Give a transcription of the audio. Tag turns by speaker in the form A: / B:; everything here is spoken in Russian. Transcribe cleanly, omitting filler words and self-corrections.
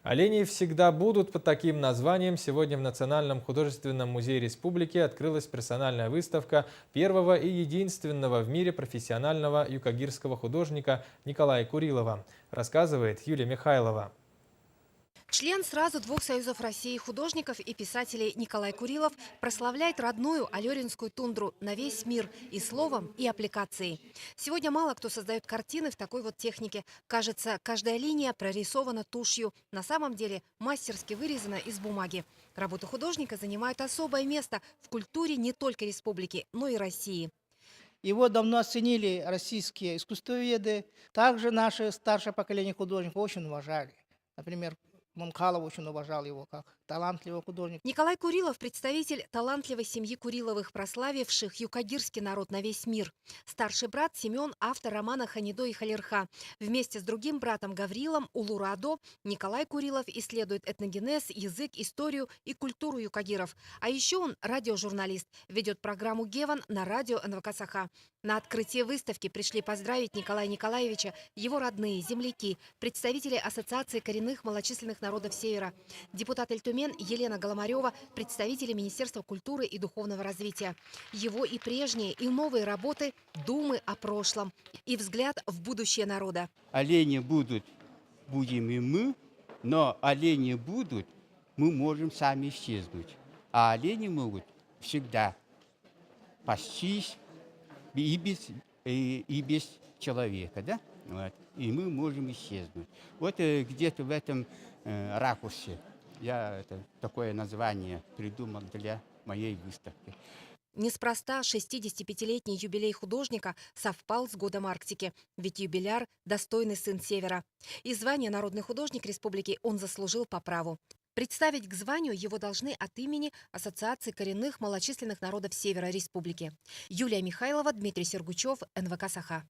A: Олени всегда будут под таким названием. Сегодня в Национальном художественном музее республики открылась персональная выставка первого и единственного в мире профессионального юкагирского художника Николая Курилова. Рассказывает Юлия Михайлова.
B: Член сразу двух союзов России художников и писателей Николай Курилов прославляет родную алёринскую тундру на весь мир и словом, и аппликацией. Сегодня мало кто создает картины в такой вот технике. Кажется, каждая линия прорисована тушью. На самом деле мастерски вырезана из бумаги. Работы художника занимают особое место в культуре не только республики, но и России.
C: Его давно оценили российские искусствоведы. Также наше старшее поколение художников очень уважали. Например, Монкалов очень уважал его как талантливого художника.
B: Николай Курилов – представитель талантливой семьи Куриловых, прославивших юкагирский народ на весь мир. Старший брат Семен – автор романа «Ханидо и Халерха». Вместе с другим братом Гаврилом Улурадо Николай Курилов исследует этногенез, язык, историю и культуру юкагиров. А еще он радиожурналист, ведет программу «Геван» на радио НВК Саха. На открытие выставки пришли поздравить Николая Николаевича его родные, земляки, представители Ассоциации коренных малочисленных народов Севера, депутат Эль-Тюмен Елена Голомарева, представители Министерства культуры и духовного развития. Его и прежние, и новые работы – думы о прошлом и взгляд в будущее народа.
D: Олени будут, будем и мы, но олени будут, мы можем сами исчезнуть. А олени могут всегда пастись и без человека, да? Вот. И мы можем исчезнуть. Вот где-то в этом ракурсе я такое название придумал для моей выставки.
B: Неспроста 65-летний юбилей художника совпал с годом Арктики, ведь юбиляр – достойный сын Севера. И звание «Народный художник республики» он заслужил по праву. Представить к званию его должны от имени Ассоциации коренных малочисленных народов Севера республики. Юлия Михайлова, Дмитрий Сергучев, НВК Саха.